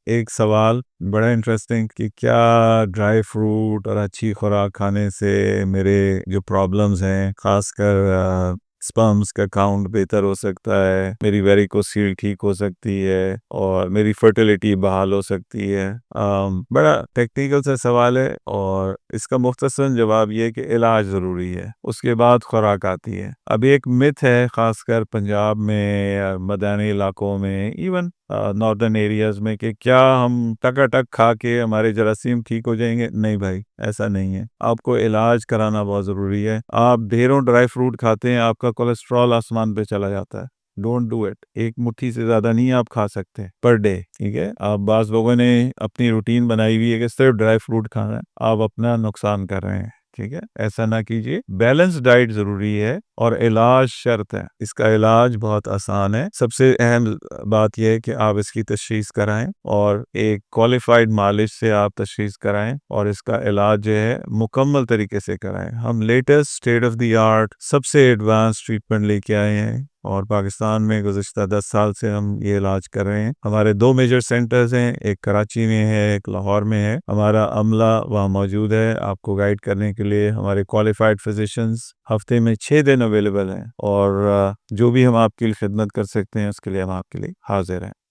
ایک سوال بڑا انٹرسٹنگ کہ کیا ڈرائی فروٹ اور اچھی خوراک کھانے سے میرے جو پرابلمز ہیں، خاص کر سپرمز کا کاؤنٹ بہتر ہو سکتا ہے، میری ویریکوسیل ٹھیک ہو سکتی ہے اور میری فرٹیلیٹی بحال ہو سکتی ہے۔ بڑا ٹیکنیکل سا سوال ہے اور اس کا مختصر جواب یہ ہے کہ علاج ضروری ہے، اس کے بعد خوراک آتی ہے۔ اب ایک مت ہے خاص کر پنجاب میں یا میدانی علاقوں میں، ایون ناردرن ایریاز میں، کہ کیا ہم ٹکا ٹک کھا کے ہمارے جراثیم ٹھیک ہو جائیں گے؟ نہیں بھائی، ایسا نہیں ہے۔ آپ کو علاج کرانا بہت ضروری ہے۔ آپ ڈھیروں ڈرائی فروٹ کھاتے ہیں، آپ کا کولیسٹرول آسمان پہ چلا جاتا ہے۔ Don't do it. ایک مٹھی سے زیادہ نہیں آپ کھا سکتے پر ڈے، ٹھیک ہے؟ آپ بعض لوگوں نے اپنی روٹین بنائی ہوئی ہے کہ صرف ڈرائی فروٹ کھانا ہے، آپ اپنا نقصان کر رہے ہیں، ٹھیک ہے؟ ایسا نہ کیجیے۔ بیلنس ڈائٹ ضروری ہے اور علاج شرط ہے۔ اس کا علاج بہت آسان ہے۔ سب سے اہم بات یہ ہے کہ آپ اس کی تشخیص کرائیں اور ایک کوالیفائڈ مالج سے آپ تشخیص کرائیں اور اس کا علاج جو ہے مکمل طریقے سے کرائیں۔ ہم latest state of the art سب سے ایڈوانس ٹریٹمنٹ لے کے آئے ہیں اور پاکستان میں گزشتہ 10 سال سے ہم یہ علاج کر رہے ہیں۔ ہمارے 2 میجر سینٹرز ہیں، ایک کراچی میں ہے، ایک لاہور میں ہے۔ ہمارا عملہ وہاں موجود ہے آپ کو گائیڈ کرنے کے لیے۔ ہمارے کوالیفائڈ فزیشنز ہفتے میں 6 دن اویلیبل ہیں اور جو بھی ہم آپ کی خدمت کر سکتے ہیں اس کے لیے ہم آپ کے لیے حاضر ہیں۔